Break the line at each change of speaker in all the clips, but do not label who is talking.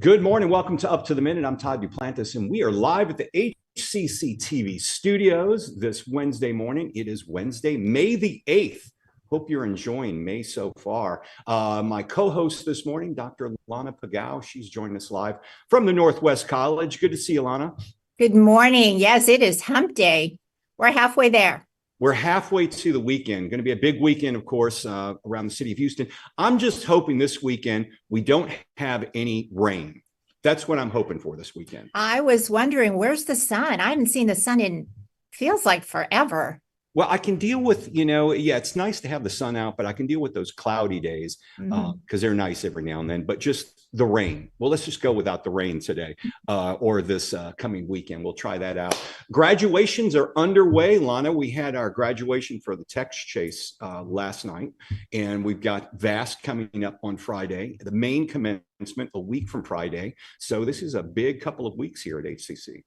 Good morning. Welcome to Up to the Minute. I'm Todd Duplantis, and we are live at the HCCTV studios this Wednesday morning. It is Wednesday, May the 8th. Hope you're enjoying May so far. My co-host this morning, Dr. Lana Pagao, she's joining us live from the Northwest College. Good to see you, Lana.
Good morning. Yes, it is hump day. We're halfway there.
We're halfway to the weekend. Going to be a big weekend, of course, around the city of Houston. I'm just hoping this weekend we don't have any rain. That's what I'm hoping for this weekend.
I was wondering, where's the sun? I haven't seen the sun in, feels like forever.
Well, I can deal with, it's nice to have the sun out, but I can deal with those cloudy days because they're nice every now and then, but just the rain. Well, let's just go without the rain today or this coming weekend. We'll try that out. Graduations are underway. Lana, we had our graduation for the text chase last night, and we've got VAST coming up on Friday, the main commencement a week from Friday. So this is a big couple of weeks here at HCC.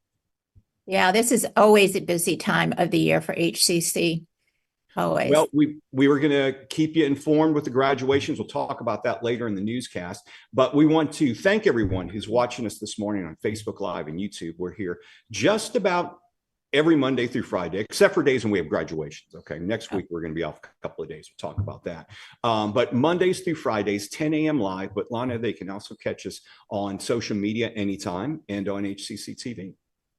Yeah, this is always a busy time of the year for HCC. Always.
Well, we were going to keep you informed with the graduations. We'll talk about that later in the newscast. But we want to thank everyone who's watching us this morning on Facebook Live and YouTube. We're here just about every Monday through Friday, except for days when we have graduations. Okay, next week we're going to be off a couple of days. We'll talk about that. But Mondays through Fridays, 10 a.m. live. But Lana, they can also catch us on social media anytime and on HCCTV.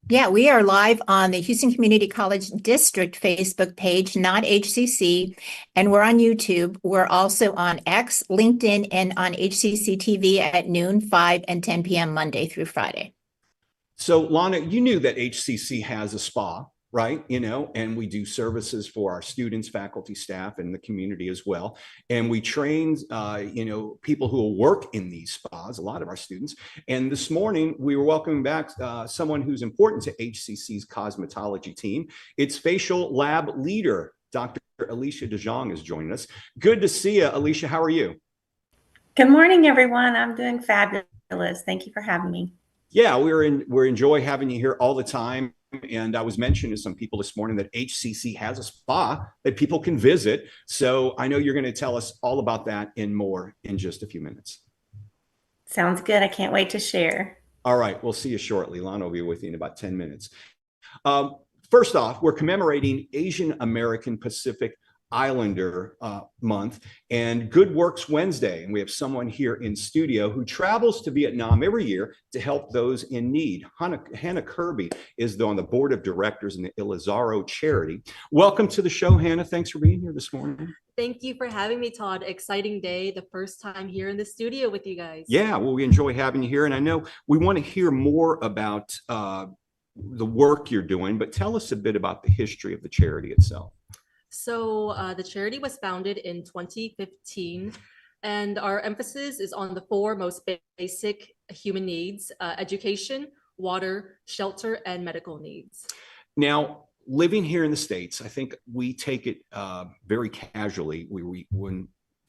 Yeah, we are live on the Houston Community College District Facebook page, not HCC, and we're on YouTube. We're also on X, LinkedIn, and on HCCTV at noon, 5, and 10 p.m. Monday through Friday.
So, Lana, you knew that HCC has a spa, right? And we do services for our students, faculty, staff, and the community as well. And we train, people who will work in these spas, a lot of our students. And this morning, we were welcoming back someone who's important to HCC's cosmetology team. It's facial lab leader, Dr. Alissa Jongh is joining us. Good to see you, Alissa. How are you?
Good morning, everyone. I'm doing fabulous. Thank you for having me.
Yeah, we're enjoy having you here all the time. And I was mentioning to some people this morning that HCC has a spa that people can visit. So I know you're going to tell us all about that and more in just a few minutes.
Sounds good. I can't wait to share.
All right. We'll see you shortly. Lana will be with you in about 10 minutes. First off, we're commemorating Asian American Pacific Islander month and Good Works Wednesday. And we have someone here in studio who travels to Vietnam every year to help those in need. Hannah Kirby is on the board of directors in the iLazaro charity. Welcome to the show, Hannah. Thanks for being here this morning.
Thank you for having me, Todd. Exciting day. The first time here in the studio with you guys.
Yeah, well, we enjoy having you here. And I know we want to hear more about the work you're doing, but tell us a bit about the history of the charity itself.
So the charity was founded in 2015, and our emphasis is on the 4 most basic human needs: education, water, shelter, and medical needs.
Now, living here in the States, I think we take it very casually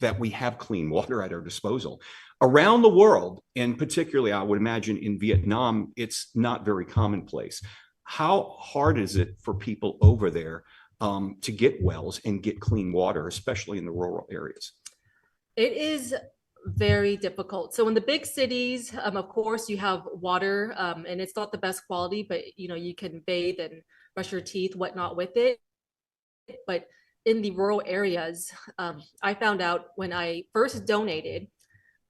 that we have clean water at our disposal. Around the world, and particularly I would imagine in Vietnam, it's not very commonplace. How hard is it for people over there to get wells and get clean water, especially in the rural areas?
It is very difficult. So in the big cities, of course, you have water, and it's not the best quality, but you can bathe and brush your teeth, whatnot with it. But in the rural areas, I found out when I first donated,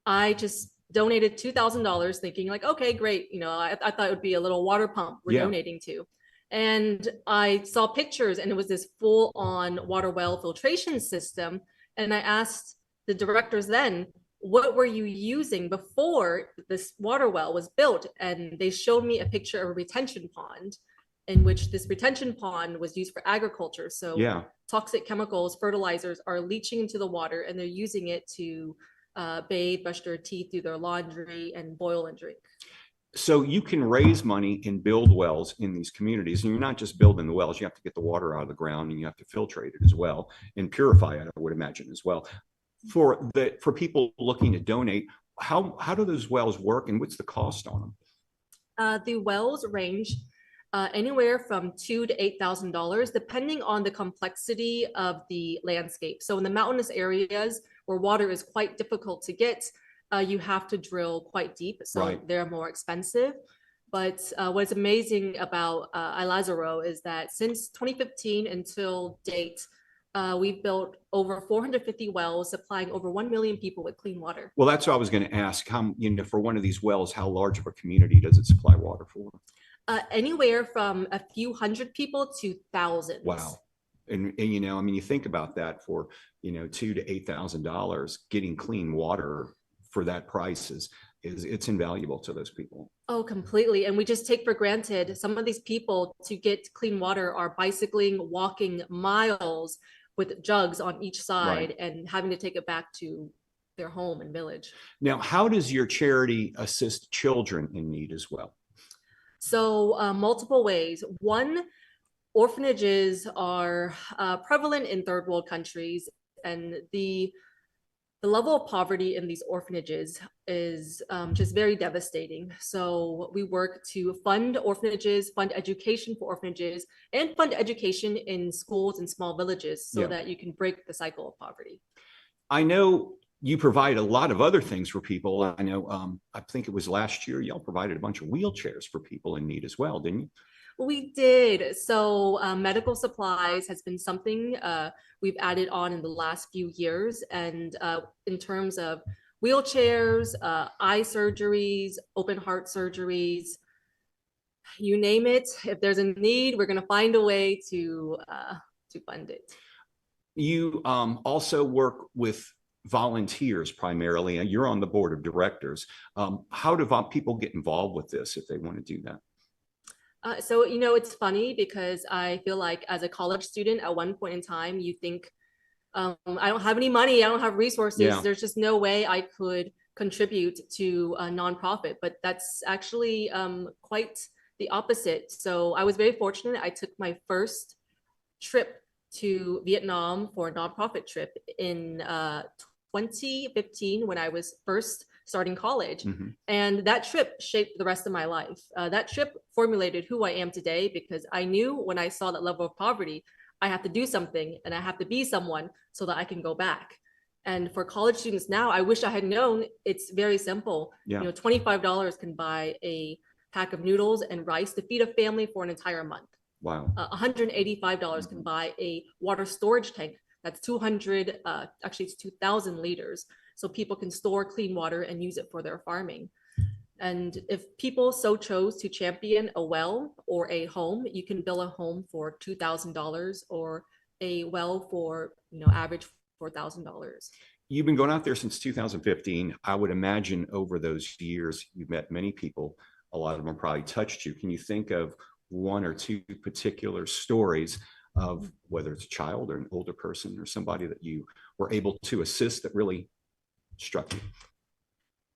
I just donated $2,000 thinking like, okay, great. I thought it would be a little water pump we're donating to. And I saw pictures, and it was this full-on water well filtration system. And I asked the directors then, what were you using before this water well was built? And they showed me a picture of a retention pond, in which this retention pond was used for agriculture. So toxic chemicals, fertilizers are leaching into the water, and they're using it to bathe, brush their teeth, do their laundry, and boil and drink.
So you can raise money and build wells in these communities, and you're not just building the wells. You have to get the water out of the ground, and you have to filtrate it as well and purify it, I would imagine, as well. For people looking to donate, how do those wells work, and what's the cost on them?
The wells range anywhere from $2,000 to $8,000, depending on the complexity of the landscape. So in the mountainous areas where water is quite difficult to get, you have to drill quite deep, so
Right.
they're more expensive. But what's amazing about iLazaro is that since 2015 until date, we've built over 450 wells, supplying over 1 million people with clean water.
Well, that's what I was going to ask. How, for one of these wells, how large of a community does it supply water for?
Anywhere from a few hundred people to thousands.
Wow. And I mean, you think about that for, $2,000 to $8,000, getting clean water for that price is it's invaluable to those people.
Oh, completely. And we just take for granted some of these people to get clean water are bicycling, walking miles with jugs on each side,
Right.
and having to take it back to their home and village.
Now, how does your charity assist children in need as well?
So multiple ways. One, orphanages are prevalent in third world countries, and the level of poverty in these orphanages is just very devastating. So we work to fund orphanages, fund education for orphanages, and fund education in schools and small villages so that you can break the cycle of poverty.
I know you provide a lot of other things for people. I know, I think it was last year, y'all provided a bunch of wheelchairs for people in need as well, didn't you?
We did. So medical supplies has been something we've added on in the last few years. And in terms of wheelchairs, eye surgeries, open heart surgeries, you name it, if there's a need, we're going to find a way to fund it.
You also work with volunteers primarily, and you're on the board of directors. How do people get involved with this if they want to do that?
So, it's funny because I feel like as a college student at one point in time, you think, I don't have any money, I don't have resources.
Yeah.
There's just no way I could contribute to a nonprofit, but that's actually quite the opposite. So I was very fortunate. I took my first trip to Vietnam for a nonprofit trip in 2015 when I was first starting college.
Mm-hmm.
And that trip shaped the rest of my life. That trip formulated who I am today, because I knew when I saw that level of poverty, I have to do something and I have to be someone so that I can go back. And for college students now, I wish I had known. It's very simple.
Yeah.
$25 can buy a pack of noodles and rice to feed a family for an entire month.
Wow.
$185 can buy a water storage tank. That's 200, actually it's 2,000 liters. So people can store clean water and use it for their farming. And if people so chose to champion a well or a home, you can build a home for $2,000 or a well for, average $4,000.
You've been going out there since 2015. I would imagine over those years, you've met many people. A lot of them probably touched you. Can you think of one or two particular stories of whether it's a child or an older person or somebody that you were able to assist that really struck you?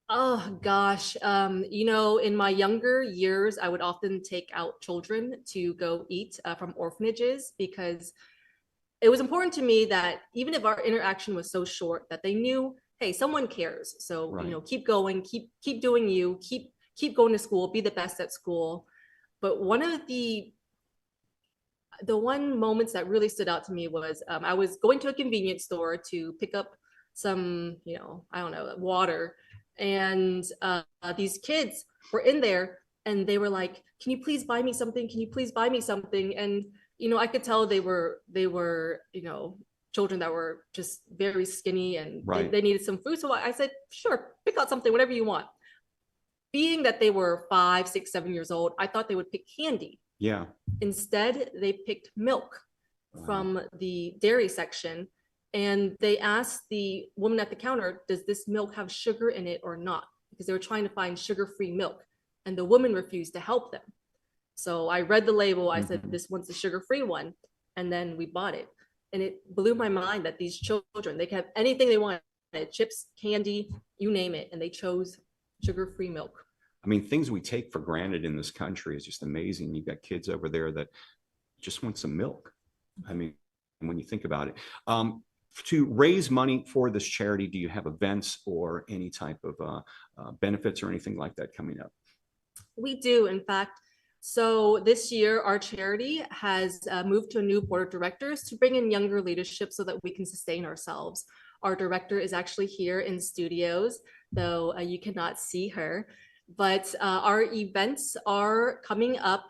Oh gosh, in my younger years, I would often take out children to go eat from orphanages, because it was important to me that even if our interaction was so short, that they knew, hey, someone cares. So
Right.
Keep going, keep doing you, keep going to school, be the best at school. But one of the one moments that really stood out to me was I was going to a convenience store to pick up some, I don't know, water. And these kids were in there and they were like, can you please buy me something? Can you please buy me something? And, I could tell they were, children that were just very skinny and
Right.
they needed some food. So I said, sure, pick out something, whatever you want. Being that they were 5, 6, 7 years old, I thought they would pick candy.
Yeah.
Instead, they picked milk from the dairy section. And they asked the woman at the counter, does this milk have sugar in it or not? Because they were trying to find sugar-free milk. And the woman refused to help them. So I read the label. I said, this one's a sugar-free one. And then we bought it. And it blew my mind that these children, they could have anything they wanted, chips, candy, you name it. And they chose sugar-free milk.
I mean, things we take for granted in this country is just amazing. You've got kids over there that just want some milk. I mean, when you think about it. To raise money for this charity, do you have events or any type of benefits or anything like that coming up?
We do, in fact. So this year, our charity has moved to a new board of directors to bring in younger leadership so that we can sustain ourselves. Our director is actually here in studios. though you cannot see her. But our events are coming up.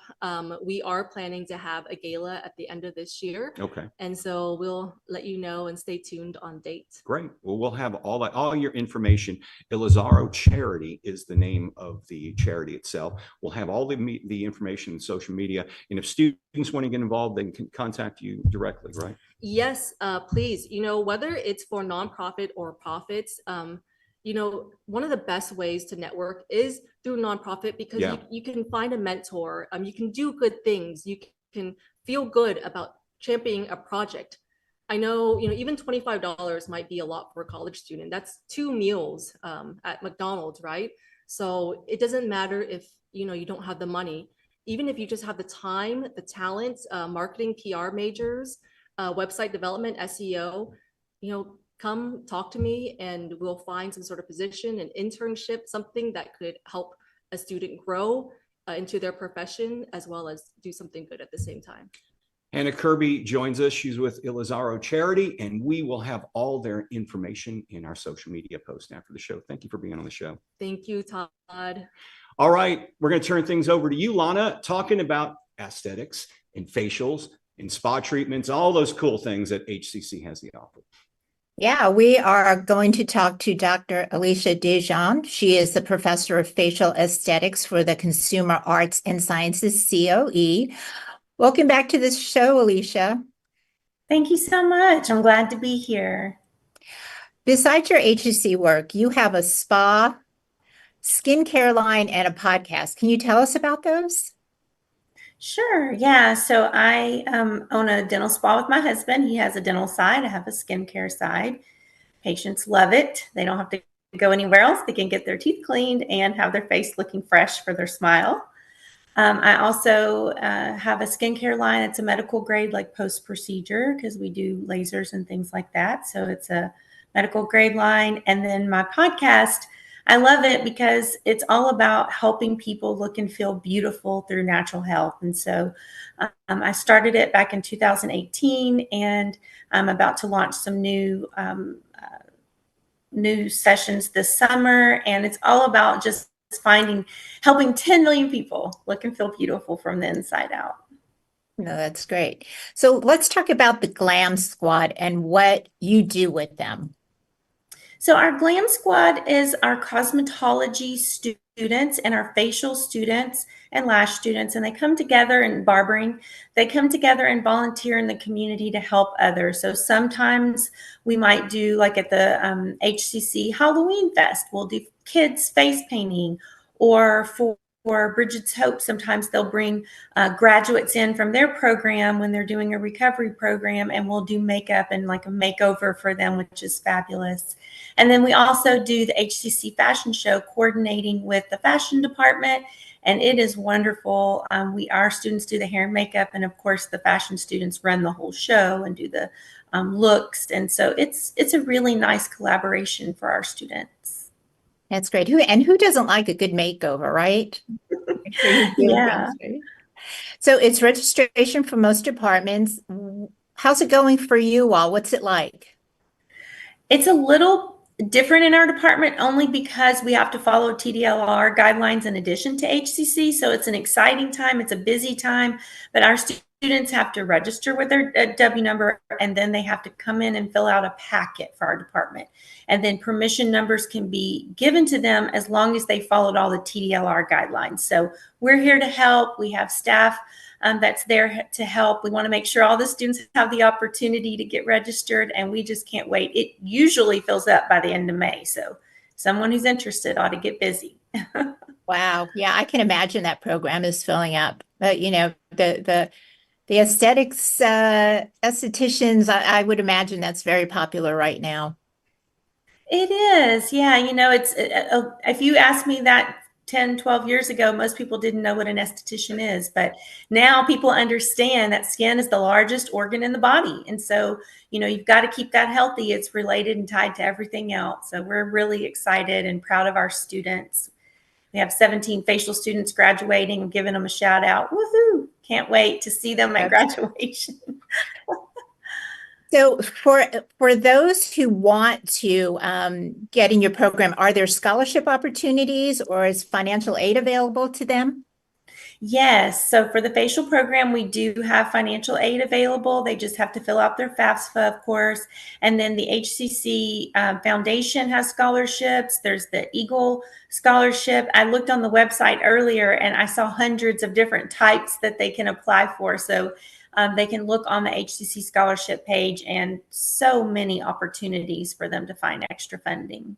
We are planning to have a gala at the end of this year.
Okay.
And so we'll let you know and stay tuned on dates.
Great. Well, we'll have all your information. iLazaro Charity is the name of the charity itself. We'll have all the information in social media. And if students want to get involved, they can contact you directly, right?
Yes, please. Whether it's for nonprofit or profits, one of the best ways to network is through nonprofit, because you can find a mentor. You can do good things. You can feel good about championing a project. I know, even $25 might be a lot for a college student. That's 2 meals at McDonald's, right? So it doesn't matter if, you don't have the money. Even if you just have the time, the talent, marketing, PR majors, website development, SEO, come talk to me and we'll find some sort of position, an internship, something that could help a student grow into their profession, as well as do something good at the same time.
Hannah Kirby joins us. She's with iLazaro Charity, and we will have all their information in our social media post after the show. Thank you for being on the show.
Thank you, Todd.
All right, we're going to turn things over to you, Lana, talking about aesthetics and facials and spa treatments, all those cool things that HCC has to offer.
Yeah, we are going to talk to Dr. Alissa Jongh. She is the professor of facial aesthetics for the Consumer Arts and Sciences COE. Welcome back to the show, Alissa.
Thank you so much. I'm glad to be here.
Besides your HCC work, you have a spa, skincare line, and a podcast. Can you tell us about those?
Sure. Yeah. So I own a dental spa with my husband. He has a dental side. I have a skincare side. Patients love it. They don't have to go anywhere else. They can get their teeth cleaned and have their face looking fresh for their smile. I also have a skincare line. It's a medical grade, like post-procedure, because we do lasers and things like that. So it's a medical grade line. And then my podcast, I love it because it's all about helping people look and feel beautiful through natural health. And so I started it back in 2018, and I'm about to launch some new sessions this summer. And it's all about just helping 10 million people look and feel beautiful from the inside out.
No, that's great. So let's talk about the Glam Squad and what you do with them.
So our Glam Squad is our cosmetology students and our facial students and lash students, and they come together in barbering. They come together and volunteer in the community to help others. So sometimes we might do, like at the HCC Halloween Fest, we'll do kids face painting, or for Bridget's Hope, sometimes they'll bring graduates in from their program when they're doing a recovery program, and we'll do makeup and like a makeover for them, which is fabulous. And then we also do the HCC fashion show, coordinating with the fashion department, and it is wonderful. Our students do the hair and makeup, and of course the fashion students run the whole show and do the looks. And so it's a really nice collaboration for our students.
That's great. Who doesn't like a good makeover, right?
Yeah.
So it's registration for most departments. How's it going for you all? What's it like?
It's a little different in our department, only because we have to follow TDLR guidelines in addition to HCC. So it's an exciting time. It's a busy time, but our students have to register with their W number, and then they have to come in and fill out a packet for our department. And then permission numbers can be given to them as long as they followed all the TDLR guidelines. So we're here to help. We have staff that's there to help. We want to make sure all the students have the opportunity to get registered, and we just can't wait. It usually fills up by the end of May. So someone who's interested ought to get busy.
Wow. Yeah, I can imagine that program is filling up. But, the aesthetics estheticians, I would imagine that's very popular right now.
It is. Yeah. It's if you asked me that 10, 12 years ago, most people didn't know what an esthetician is, but now people understand that skin is the largest organ in the body. And so, you've got to keep that healthy. It's related and tied to everything else. So we're really excited and proud of our students. We have 17 facial students graduating and giving them a shout out. Woohoo! Can't wait to see them at graduation.
So for those who want to get in your program, are there scholarship opportunities or is financial aid available to them?
Yes. So for the facial program, we do have financial aid available. They just have to fill out their FAFSA, of course. And then the HCC Foundation has scholarships. There's the Eagle Scholarship. I looked on the website earlier and I saw hundreds of different types that they can apply for. So they can look on the HCC scholarship page and so many opportunities for them to find extra funding.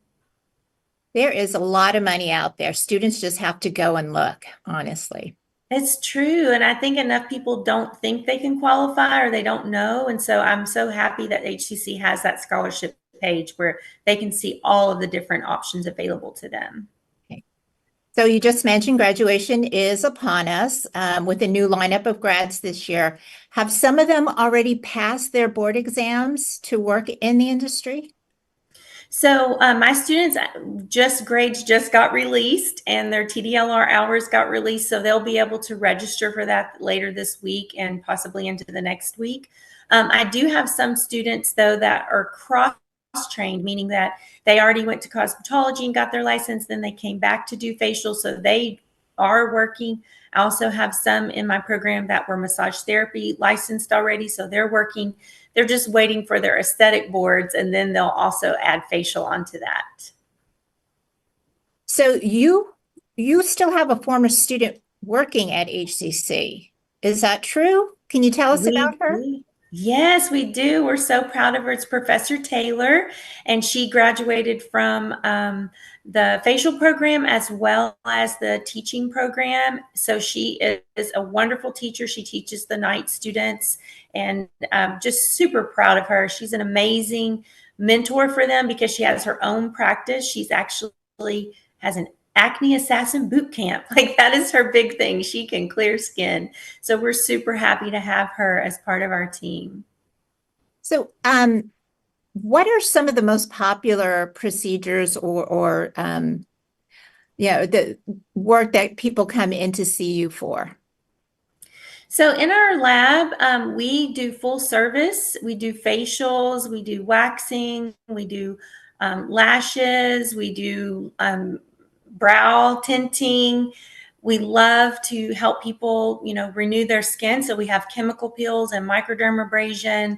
There is a lot of money out there. Students just have to go and look, honestly.
It's true. And I think enough people don't think they can qualify or they don't know. And so I'm so happy that HCC has that scholarship page where they can see all of the different options available to them.
Okay. So you just mentioned graduation is upon us with a new lineup of grads this year. Have some of them already passed their board exams to work in the industry?
So my students grades just got released and their TDLR hours got released. So they'll be able to register for that later this week and possibly into the next week. I do have some students though that are cross-trained, meaning that they already went to cosmetology and got their license, then they came back to do facial. So they are working. I also have some in my program that were massage therapy licensed already. So they're working. They're just waiting for their aesthetic boards, and then they'll also add facial onto that.
So you still have a former student working at HCC. Is that true? Can you tell us about her?
Yes, we do. We're so proud of her. It's Professor Taylor, and she graduated from the facial program as well as the teaching program. So she is a wonderful teacher. She teaches the night students, and I'm just super proud of her. She's an amazing mentor for them because she has her own practice. She's actually has an acne assassin boot camp. Like that is her big thing. She can clear skin. So we're super happy to have her as part of our team.
So what are some of the most popular procedures or the work that people come in to see you for?
So in our lab, we do full service. We do facials, we do waxing, we do lashes, we do brow tinting. We love to help people, renew their skin. So we have chemical peels and microdermabrasion.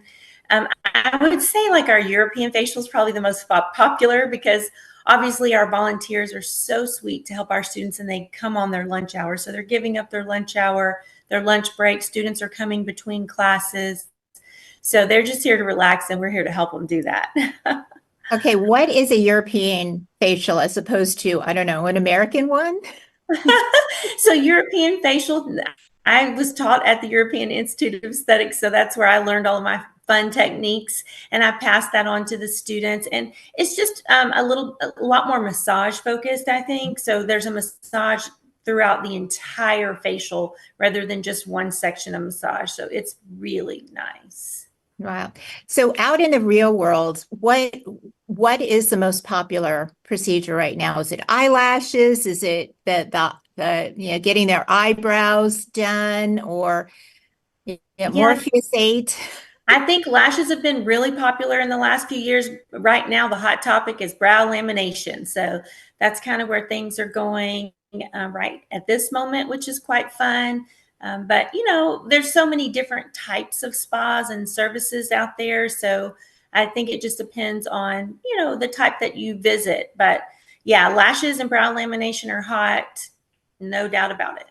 I would say like our European facial is probably the most popular because obviously our volunteers are so sweet to help our students and they come on their lunch hour. So they're giving up their lunch hour, their lunch break. Students are coming between classes. So they're just here to relax and we're here to help them do that.
Okay, what is a European facial as opposed to, I don't know, an American one?
So European facial, I was taught at the European Institute of Aesthetics. So that's where I learned all of my fun techniques and I passed that on to the students. And it's just a lot more massage focused, I think. So there's a massage throughout the entire facial rather than just one section of massage. So it's really nice.
Wow. So out in the real world, what is the most popular procedure right now? Is it eyelashes? Is it the getting their eyebrows done or Morpheus 8?
I think lashes have been really popular in the last few years. Right now, the hot topic is brow lamination. So that's kind of where things are going right at this moment, which is quite fun. But, there's so many different types of spas and services out there. So I think it just depends on, the type that you visit. But yeah, lashes and brow lamination are hot. No doubt about it.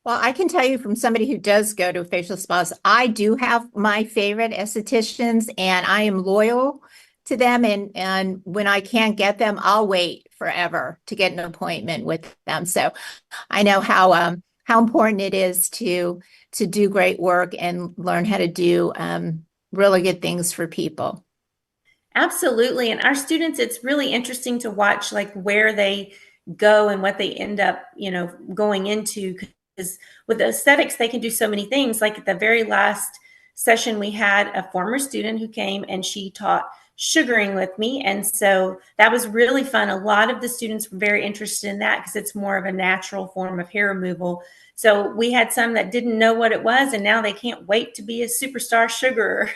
Well, I can tell you from somebody who does go to facial spas, I do have my favorite estheticians and I am loyal to them. And when I can't get them, I'll wait forever to get an appointment with them. So I know how important it is to do great work and learn how to do really good things for people. Absolutely.
And our students, it's really interesting to watch like where they go and what they end up, going into. Because with aesthetics, they can do so many things. Like at the very last session, we had a former student who came and she taught sugaring with me. And so that was really fun. A lot of the students were very interested in that because it's more of a natural form of hair removal. So we had some that didn't know what it was, and now they can't wait to be a superstar sugarer.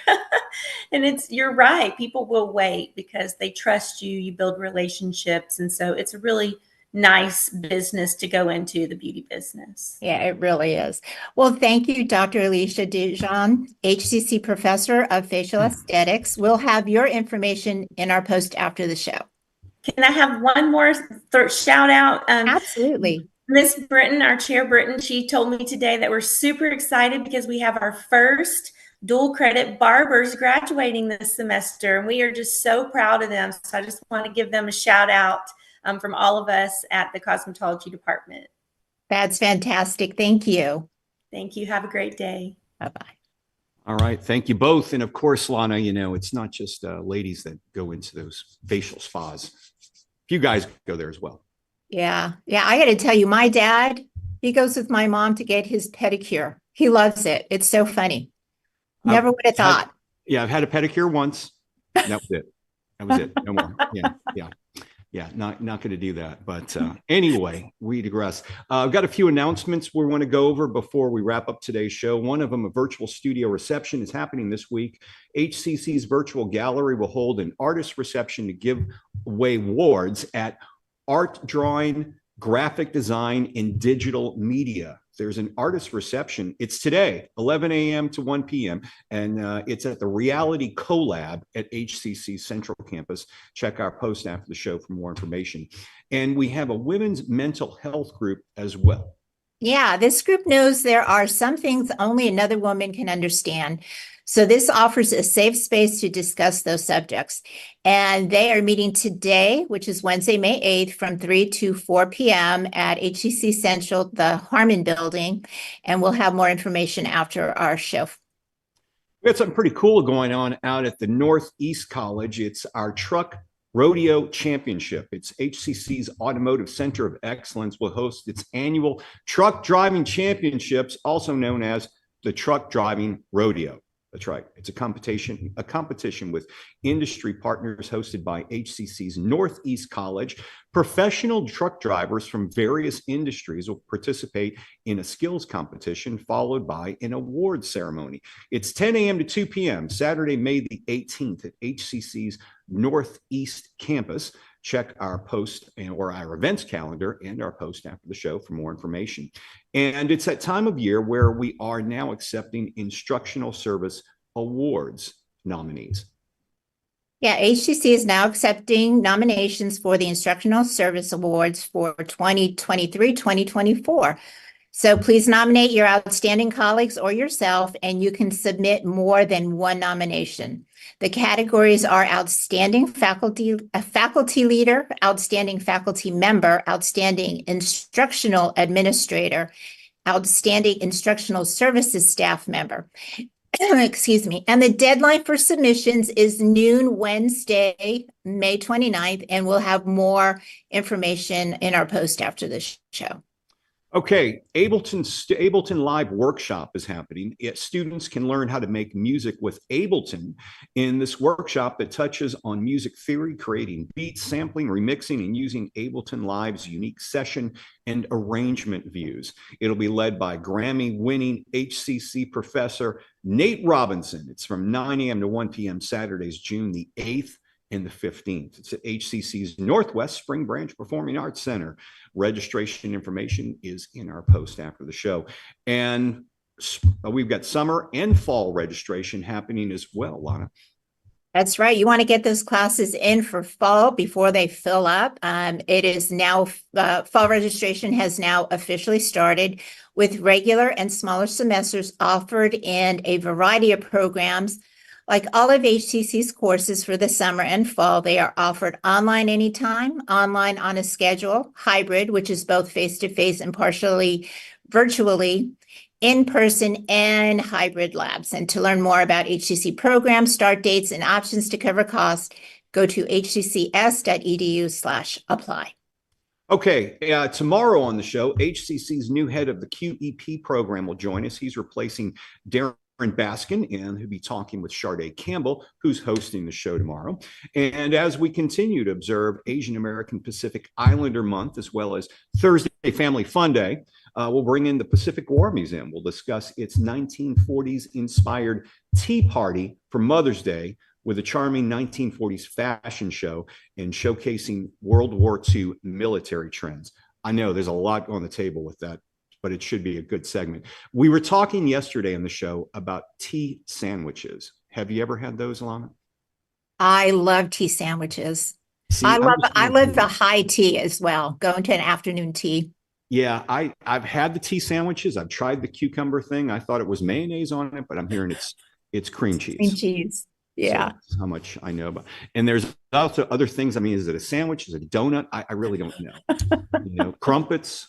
And you're right. People will wait because they trust you, you build relationships. And so it's a really nice business to go into, the beauty business.
Yeah, it really is. Well, thank you, Dr. Alissa Jongh, HCC Professor of Facial Aesthetics. We'll have your information in our post after the show.
Can I have one more shout out?
Absolutely.
Miss Britton, our chair Britton, she told me today that we're super excited because we have our first dual credit barbers graduating this semester, and we are just so proud of them. So I just want to give them a shout out from all of us at the cosmetology department.
That's fantastic. Thank you.
Thank you. Have a great day.
Bye-bye.
All right. Thank you both. And of course, Lana, it's not just ladies that go into those facial spas. You guys go there as well.
Yeah. I got to tell you, my dad, he goes with my mom to get his pedicure. He loves it. It's so funny. Never would have thought.
I've had a pedicure once. That was it. No more. Yeah. Not going to do that. But anyway, we digress. I've got a few announcements we want to go over before we wrap up today's show. One of them, a virtual studio reception, is happening this week. HCC's virtual gallery will hold an artist reception to give away awards at art, drawing, graphic design, and digital media. There's an artist reception. It's today, 11 a.m. to 1 p.m. And it's at the Reality Collab at HCC Central Campus. Check our post after the show for more information. And we have a women's mental health group as well.
Yeah, this group knows there are some things only another woman can understand. So this offers a safe space to discuss those subjects. And they are meeting today, which is Wednesday, May 8th, from 3 to 4 p.m. at HCC Central, the Harmon Building. And we'll have more information after our show.
We got something pretty cool going on out at the Northeast College. It's our Truck Rodeo Championship. It's HCC's Automotive Center of Excellence will host its annual Truck Driving Championships, also known as the Truck Driving Rodeo. That's right. It's a competition with industry partners hosted by HCC's Northeast College. Professional truck drivers from various industries will participate in a skills competition followed by an award ceremony. It's 10 a.m. to 2 p.m. Saturday, May the 18th at HCC's Northeast campus. Check our post or our events calendar and our post after the show for more information. And it's that time of year where we are now accepting Instructional Service Awards nominees.
Yeah, HCC is now accepting nominations for the Instructional Service Awards for 2023-2024. So please nominate your outstanding colleagues or yourself, and you can submit more than one nomination. The categories are outstanding faculty leader, outstanding faculty member, outstanding instructional administrator, outstanding instructional services staff member. Excuse me. And the deadline for submissions is noon Wednesday, May 29th, and we'll have more information in our post after the show.
Okay, Ableton Live Workshop is happening. Students can learn how to make music with Ableton in this workshop that touches on music theory, creating beats, sampling, remixing, and using Ableton Live's unique session and arrangement views. It'll be led by Grammy-winning HCC professor Nate Robinson. It's from 9 a.m. to 1 p.m. Saturdays, June the 8th and the 15th. It's at HCC's Northwest Spring Branch Performing Arts Center. Registration information is in our post after the show. And we've got summer and fall registration happening as well, Lana.
That's right. You want to get those classes in for fall before they fill up. It is now, fall registration has now officially started with regular and smaller semesters offered in a variety of programs. Like all of HCC's courses for the summer and fall, they are offered online anytime, online on a schedule, hybrid, which is both face-to-face and partially virtually, in-person and hybrid labs. And to learn more about HCC programs, start dates, and options to cover costs, go to hccs.edu/apply.
Okay, tomorrow on the show, HCC's new head of the QEP program will join us. He's replacing Darren Baskin, and he'll be talking with Sharday Campbell, who's hosting the show tomorrow. And as we continue to observe Asian American Pacific Islander Month, as well as Thursday Family Fun Day, we'll bring in the Pacific War Museum. We'll discuss its 1940s inspired tea party for Mother's Day with a charming 1940s fashion show and showcasing World War II military trends. I know there's a lot on the table with that, but it should be a good segment. We were talking yesterday on the show about tea sandwiches. Have you ever had those, Alana?
I love tea sandwiches.
See,
I love the high tea as well, going to an afternoon tea.
Yeah, I've had the tea sandwiches. I've tried the cucumber thing. I thought it was mayonnaise on it, but I'm hearing it's cream cheese.
Cream cheese. Yeah.
So that's how much I know about. And there's also other things. I mean, is it a sandwich? Is it a donut? I really don't know. Crumpets.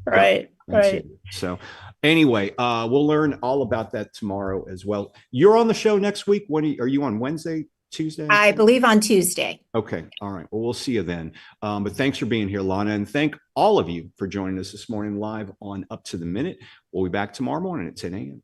Right. Right.
So anyway, we'll learn all about that tomorrow as well. You're on the show next week. When are you on Wednesday, Tuesday?
I believe on Tuesday.
Okay. All right. Well, we'll see you then. But thanks for being here, Lana. And thank all of you for joining us this morning live on Up to the Minute. We'll be back tomorrow morning at 10 a.m.